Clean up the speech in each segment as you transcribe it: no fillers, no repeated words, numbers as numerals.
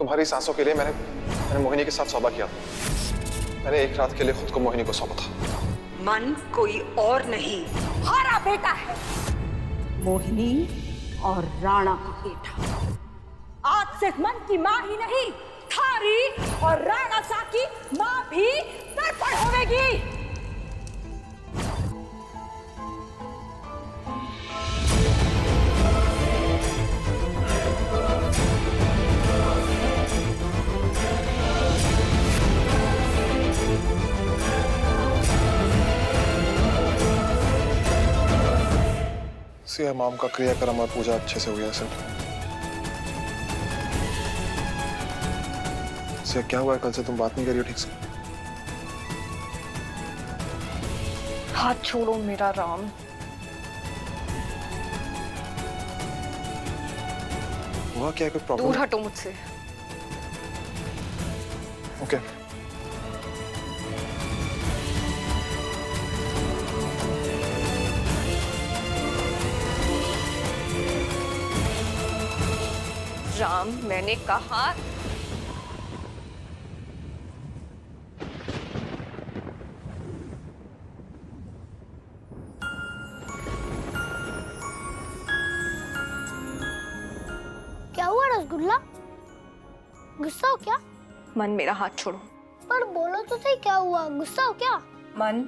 तुम्हारी सांसों के लिए मैंने मोहिनी के साथ सौदा किया था। मैंने एक रात के लिए खुद को मोहिनी को सौंपा था। मन कोई और नहीं, हमारा बेटा है, मोहिनी और राणा का बेटा। आज सिर्फ मन की माँ ही नहीं, थारी और राणा सा की माँ भी तड़पड़ होवेगी। सिया माम का क्रियाक्रम और पूजा अच्छे से हुआ सर। सिया क्या हुआ है? कल से तुम बात नहीं कर रही हो ठीक से। हाथ छोड़ो मेरा राम। हुआ क्या? कोई प्रॉब्लम? दूर हटो मुझसे। ओके। राम, मैंने कहा क्या हुआ रसगुल्ला? गुस्सा हो क्या? मन, मेरा हाथ छोड़ो। पर बोलो तो सही, क्या हुआ? गुस्सा हो क्या? मन,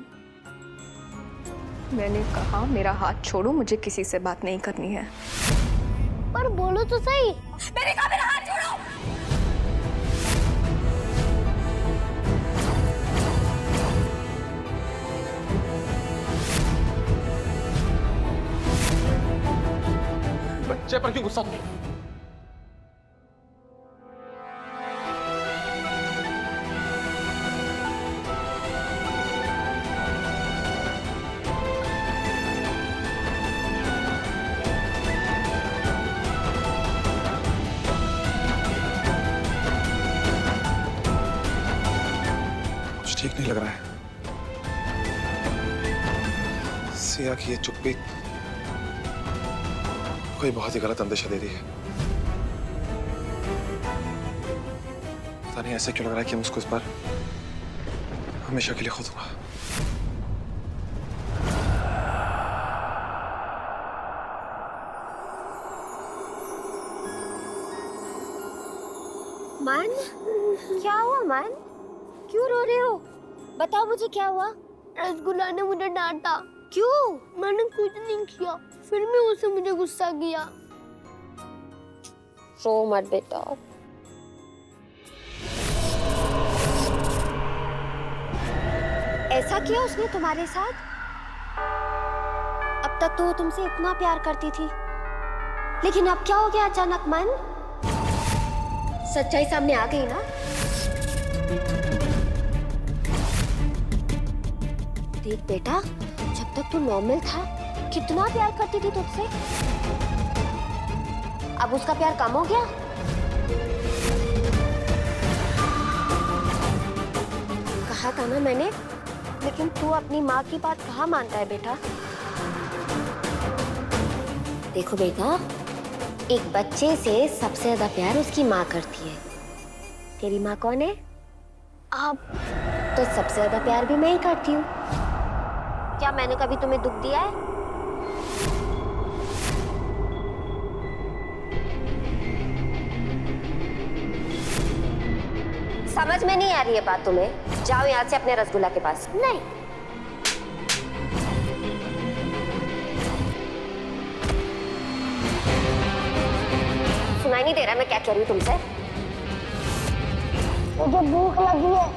मैंने कहा मेरा हाथ छोड़ो, मुझे किसी से बात नहीं करनी है। पर बोलो तो सही। मैंने कहा मेरा हाथ छोड़ो। बच्चे पर क्यों गुस्सा हो? ठीक नहीं लग रहा है। सिया की ये चुप्पी कोई बहुत ही गलत अंदेशा दे रही है। पता नहीं ऐसा क्यों लग रहा है कि मैं उसको इस बार हमेशा के लिए खो दूंगा। मन, क्या हुआ मन? क्यों रो रहे हो? बताओ मुझे क्या हुआ? रसगुल्ला ने मुझे डांटा। क्यों? मैंने कुछ नहीं किया, फिर भी उसे मुझे गुस्सा किया। रो मत बेटा। ऐसा किया उसने तुम्हारे साथ? अब तक तो वो तुमसे इतना प्यार करती थी, लेकिन अब क्या हो गया अचानक मन? सच्चाई सामने आ गई ना? देख बेटा, जब तक तू नॉर्मल था कितना प्यार करती थी तुझसे। अब उसका प्यार कम हो गया? कहा था ना मैंने, लेकिन तू अपनी माँ की बात कहाँ मानता है बेटा? देखो बेटा, एक बच्चे से सबसे ज्यादा प्यार उसकी माँ करती है। तेरी माँ कौन है? आप। तो सबसे ज्यादा प्यार भी मैं ही करती हूँ। क्या मैंने कभी तुम्हें दुख दिया है? समझ में नहीं आ रही है बात तुम्हें? जाओ यहाँ से अपने रसगुल्ला के पास। नहीं। सुनाई नहीं दे रहा मैं क्या कह रही हूँ तुमसे? मुझे भूख लगी है।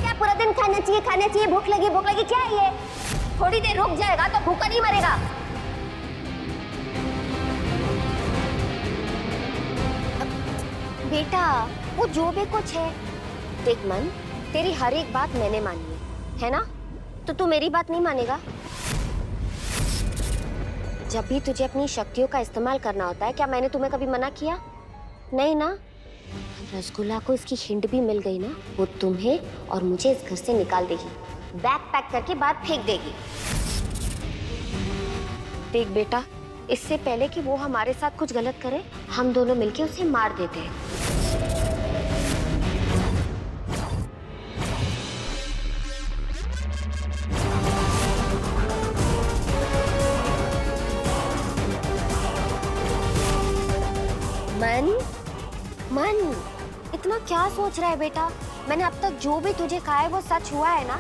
क्या पूरा दिन खाना चाहिए, भूख लगी क्या है ये? थोड़ी देर रुक जाएगा तो भूखा नहीं मरेगा। बेटा, वो जो भी कुछ है, देख मन, तेरी हर एक बात मैंने मानी है ना? तो तू मेरी बात नहीं मानेगा? जब भी तुझे अपनी शक्तियों का इस्तेमाल करना होता है, क्या मैंने तुम्हें कभी मना किया? नहीं ना? रसगुल्ला को इसकी हिंट भी मिल गई ना, वो तुम्हें और मुझे इस घर से निकाल देगी, बैग पैक करके बाहर फेंक देगी। देख बेटा, इससे पहले कि वो हमारे साथ कुछ गलत करे, हम दोनों मिलके उसे मार देते हैं। मन मन इतना क्या सोच रहा है बेटा? मैंने अब तक जो भी तुझे कहा है वो सच हुआ है ना?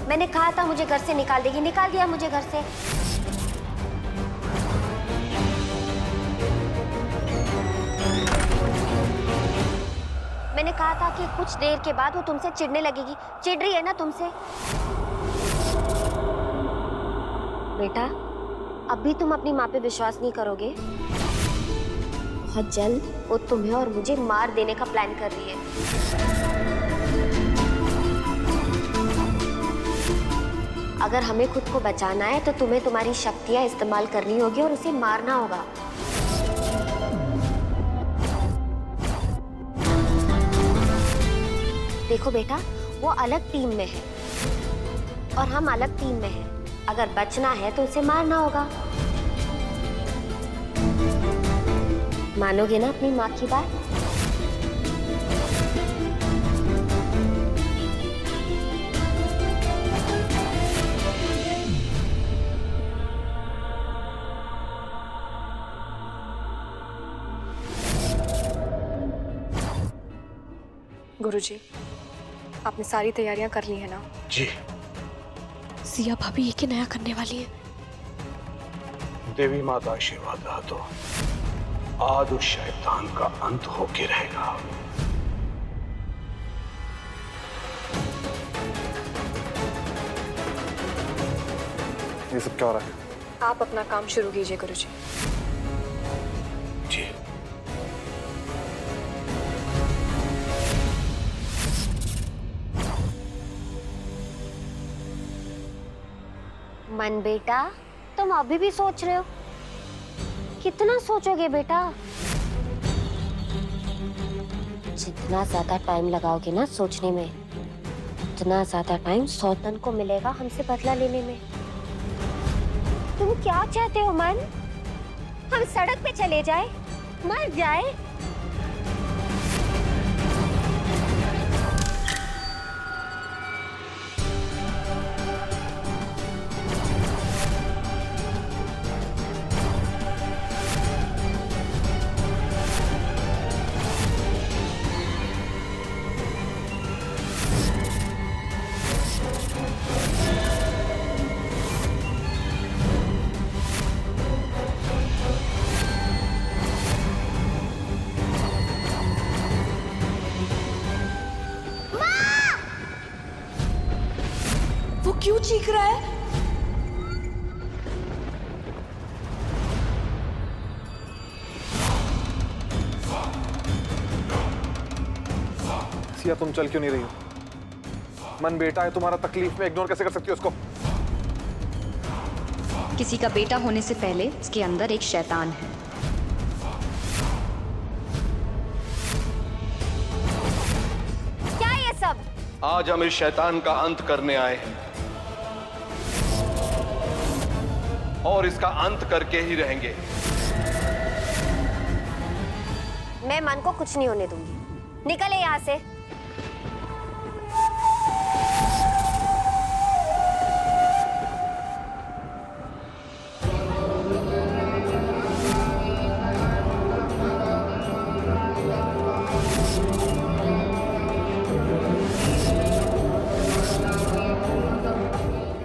मैंने कहा था मुझे घर से निकाल देगी, निकाल दिया मुझे घर से। मैंने कहा था कि कुछ देर के बाद वो तुमसे चिढ़ने लगेगी, चिढ़ रही है ना तुमसे? बेटा अब भी तुम अपनी माँ पे विश्वास नहीं करोगे? बहुत जल्द वो तुम्हें और मुझे मार देने का प्लान कर रही है। अगर हमें खुद को बचाना है तो तुम्हें तुम्हारी शक्तियां इस्तेमाल करनी होगी और उसे मारना होगा। देखो बेटा, वो अलग टीम में है और हम अलग टीम में हैं। अगर बचना है तो उसे मारना होगा। मानोगे ना अपनी माँ की बात? गुरुजी, आपने सारी तैयारियां कर ली है ना? जी। सिया भाभी ये क्या नया करने वाली है? देवी माता आशीर्वाद रहा तो आज उस शैतान का अंत होके रहेगा। ये सब क्या हो रहा है? आप अपना काम शुरू कीजिए गुरुजी। जी। मन बेटा, तुम अभी भी सोच रहे हो? कितना सोचोगे बेटा? जितना ज्यादा टाइम लगाओगे ना सोचने में, उतना ज्यादा टाइम सौतन को मिलेगा हमसे बदला लेने में। तुम क्या चाहते हो मन? हम सड़क पे चले जाए, मर जाए? वो क्यों चीख रहा है? सिया तुम चल क्यों नहीं रही हो? मन बेटा है तुम्हारा, तकलीफ में इग्नोर कैसे कर सकती हो उसको? किसी का बेटा होने से पहले उसके अंदर एक शैतान है। क्या ये सब? आज हम इस शैतान का अंत करने आए हैं और इसका अंत करके ही रहेंगे। मैं मन को कुछ नहीं होने दूंगी। निकले यहाँ से।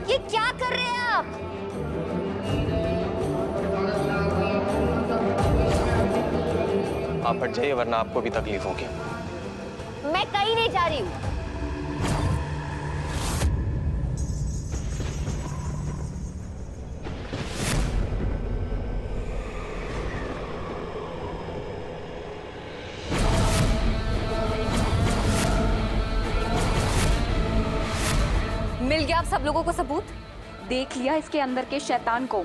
ये क्या कर रहे हैं आप? आप हट जाइए वरना आपको भी तकलीफ होगी। मैं कहीं नहीं जा रही हूँ। मिल गया आप सब लोगों को सबूत? देख लिया इसके अंदर के शैतान को?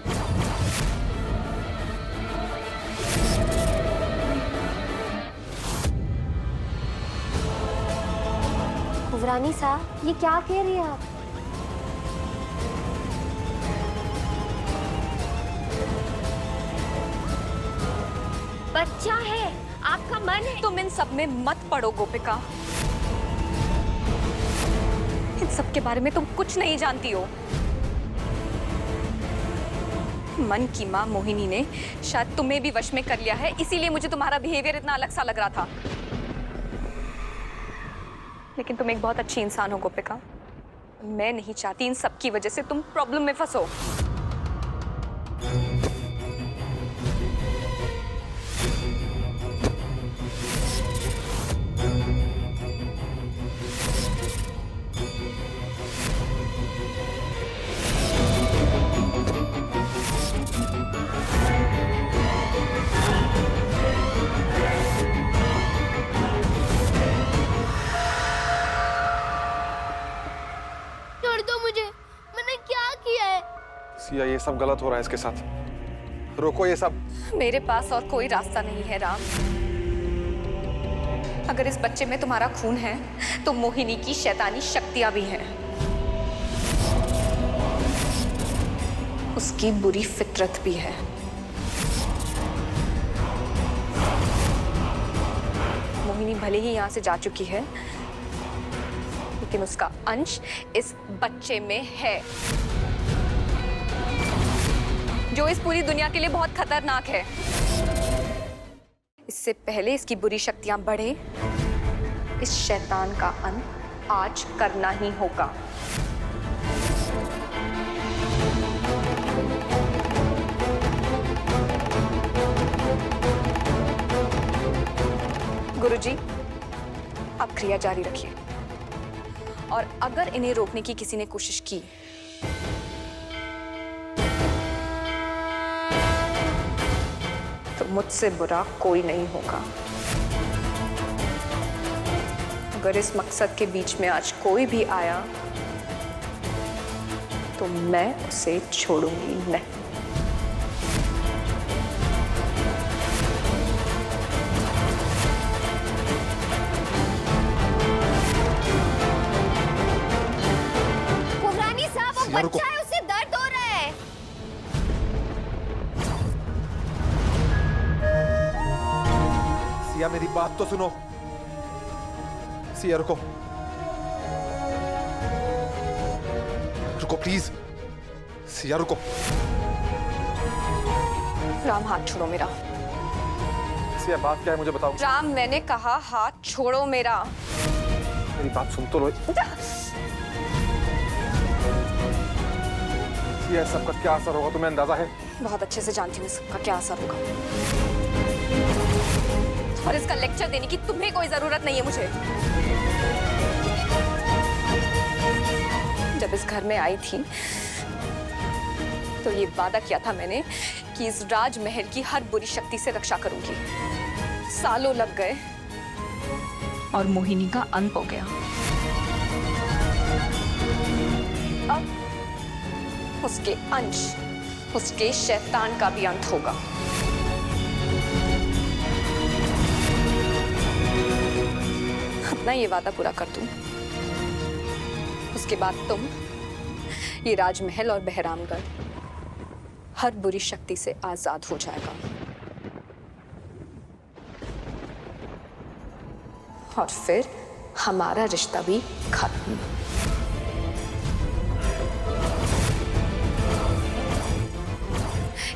युवरानी साहब, ये क्या कह रही हैं आप? बच्चा है, आपका मन है। तुम इन सब में मत पड़ो गोपिका। इन सब के बारे में तुम कुछ नहीं जानती हो। मन की माँ मोहिनी ने शायद तुम्हें भी वश में कर लिया है, इसीलिए मुझे तुम्हारा बिहेवियर इतना अलग सा लग रहा था। लेकिन तुम एक बहुत अच्छी इंसान हो गोपिका। मैं नहीं चाहती इन सब की वजह से तुम प्रॉब्लम में फंसो। छोड़ दो मुझे, मैंने क्या किया है? सिया, ये सब गलत हो रहा है इसके साथ। रोको ये सब। मेरे पास और कोई रास्ता नहीं है राम। अगर इस बच्चे में तुम्हारा खून है तो मोहिनी की शैतानी शक्तियां भी हैं। उसकी बुरी फितरत भी है। मोहिनी भले ही यहां से जा चुकी है, लेकिन उसका अंश इस बच्चे में है, जो इस पूरी दुनिया के लिए बहुत खतरनाक है। इससे पहले इसकी बुरी शक्तियां बढ़े, इस शैतान का अंत आज करना ही होगा। गुरुजी, आप क्रिया जारी रखिए, और अगर इन्हें रोकने की किसी ने कोशिश की तो मुझसे बुरा कोई नहीं होगा। अगर इस मकसद के बीच में आज कोई भी आया तो मैं उसे छोड़ूंगी नहीं। कुबरानी साहब, वो बच्चा है, उसे दर्द हो रहा है। सिया, मेरी बात तो सुनो। सिया, रुको रुको प्लीज। सिया, रुको। राम, हाथ छोड़ो मेरा। सिया, बात क्या है मुझे बताओ। राम, मैंने कहा हाथ छोड़ो मेरा। मेरी बात सुन तो लो। सिया, इस सबका क्या असर होगा तुम्हें अंदाजा है? बहुत अच्छे से जानती हूँ इसका क्या असर होगा, और इसका लेक्चर देने की तुम्हें कोई जरूरत नहीं है मुझे। जब इस घर में आई थी तो ये वादा किया था मैंने कि इस राजमहल की हर बुरी शक्ति से रक्षा करूंगी। सालों लग गए और मोहिनी का अंत हो गया। अब उसके अंश, उसके शैतान का भी अंत होगा। अपना ये वादा पूरा कर दूं, उसके बाद तुम, ये राजमहल और बहरामगढ़ हर बुरी शक्ति से आजाद हो जाएगा, और फिर हमारा रिश्ता भी खत्म।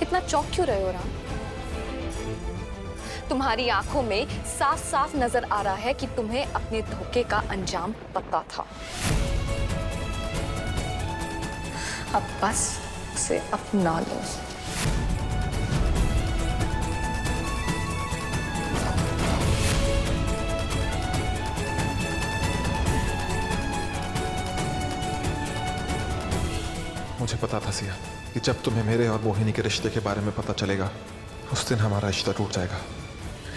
इतना चौंक क्यों रहे हो राम? तुम्हारी आंखों में साफ साफ नजर आ रहा है कि तुम्हें अपने धोखे का अंजाम पता था। अब बस उसे अपना लो। मुझे पता था सिया कि जब तुम्हें मेरे और मोहिनी के रिश्ते के बारे में पता चलेगा, उस दिन हमारा रिश्ता टूट जाएगा।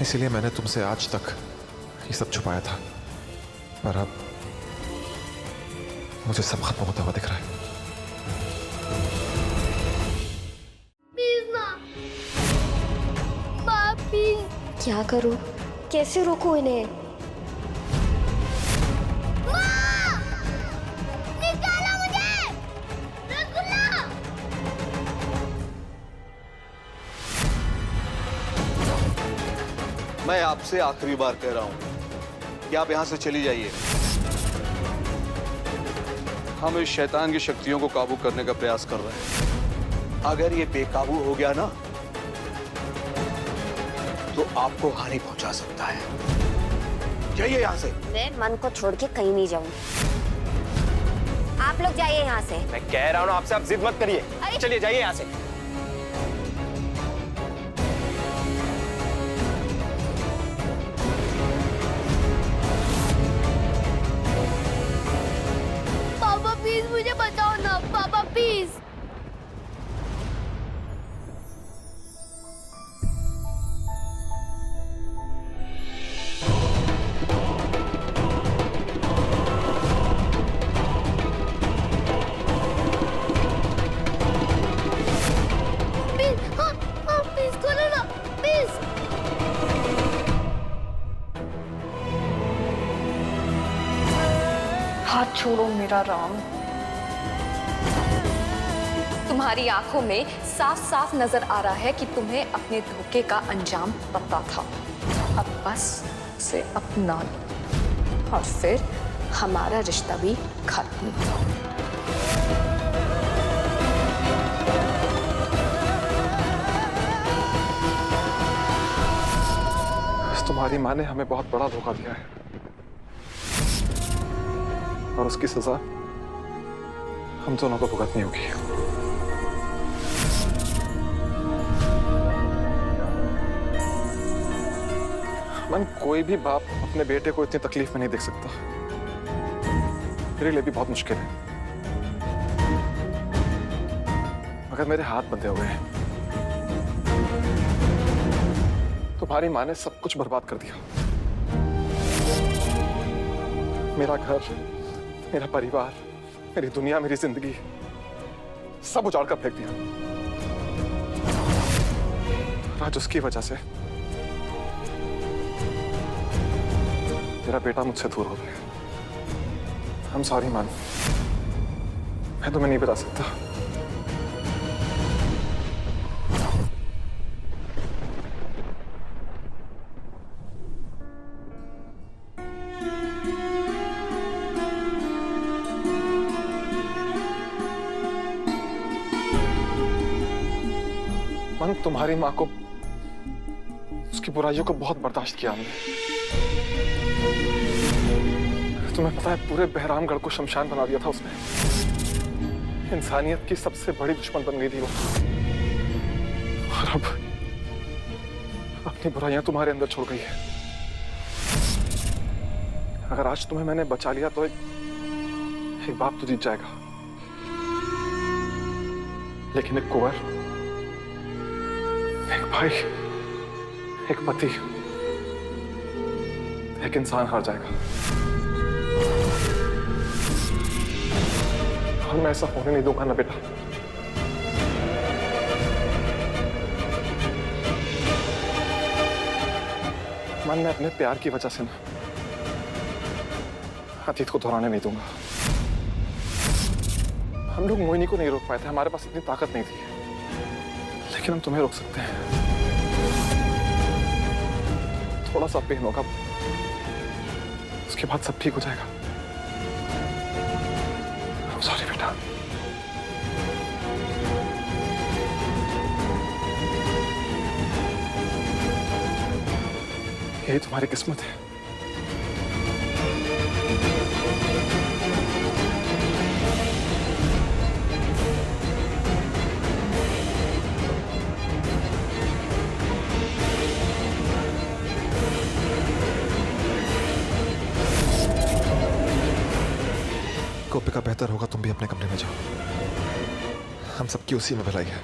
इसीलिए मैंने तुमसे आज तक ये सब छुपाया था, पर अब मुझे सब खत्म होता हुआ दिख रहा है। प्लीज ना, पापी। क्या करूं? कैसे रोकूं इन्हें? माँ! निकालो मुझे! रसगुल्ला! मैं आपसे आखिरी बार कह रहा हूं कि आप यहां से चली जाइए। हम इस शैतान की शक्तियों को काबू करने का प्रयास कर रहे हैं। अगर ये बेकाबू हो गया ना तो आपको हानि पहुंचा सकता है। जाइए यहां से। मैं मन को छोड़ के कहीं नहीं जाऊंगी। आप लोग जाइए यहाँ से। मैं कह रहा हूँ ना आपसे, आप जिद मत करिए। चलिए जाइए यहाँ से। पापा प्लीज मुझे बचाओ ना, पापा प्लीज। हाथ छोड़ो मेरा राम। तुम्हारी आंखों में साफ साफ नजर आ रहा है कि तुम्हें अपने धोखे का अंजाम पता था। अब बस उसे अपना लो और फिर हमारा रिश्ता भी खत्म। तुम्हारी माँ ने हमें बहुत बड़ा धोखा दिया है और उसकी सजा हम दोनों को भुगतनी होगी। मन, कोई भी बाप अपने बेटे को इतनी तकलीफ में नहीं देख सकता। मेरे लिए भी बहुत मुश्किल है, मगर मेरे हाथ बंधे हुए हैं। तुम्हारी माँ ने सब कुछ बर्बाद कर दिया। मेरा घर, मेरा परिवार, मेरी दुनिया, मेरी जिंदगी सब उजाड़ कर फेंक दिया। आज उसकी वजह से मेरा बेटा मुझसे दूर हो गया। I'm sorry मान, मैं तुम्हें नहीं बता सकता। मन, तुम्हारी माँ को, उसकी बुराइयों को बहुत बर्दाश्त किया हमने। तुम्हें पता है, पूरे बहरामगढ़ को शमशान बना दिया था उसने। इंसानियत की सबसे बड़ी दुश्मन बन गई थी वो। और अब अपनी बुराइयां तुम्हारे अंदर छोड़ गई है। अगर आज तुम्हें मैंने बचा लिया तो एक बाप तो जीत जाएगा, लेकिन एक कुंवर, एक भाई, एक पति, एक इंसान हार जाएगा। और मैं ऐसा होने नहीं दूंगा ना बेटा। मन, मैं अपने प्यार की वजह से ना अतीत को दोहराने नहीं दूंगा। हम लोग मोहिनी को नहीं रोक पाए थे, हमारे पास इतनी ताकत नहीं थी, लेकिन हम तुम्हें रोक सकते हैं। थोड़ा सा पेन होगा, उसके बाद सब ठीक हो जाएगा। सॉरी बेटा। यही तुम्हारी किस्मत है। गोपिका, बेहतर होगा तुम भी अपने कमरे में जाओ। हम सबकी उसी में भलाई है।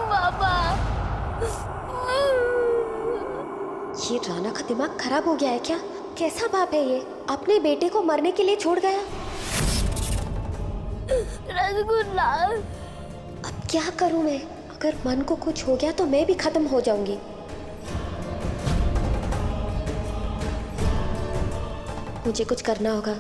पापा, ये राणा का दिमाग खराब हो गया है क्या? कैसा बाप है ये? अपने बेटे को मरने के लिए छोड़ गया। रसगुल्ला। अब क्या करूं मैं? अगर मन को कुछ हो गया तो मैं भी खत्म हो जाऊंगी। मुझे कुछ करना होगा।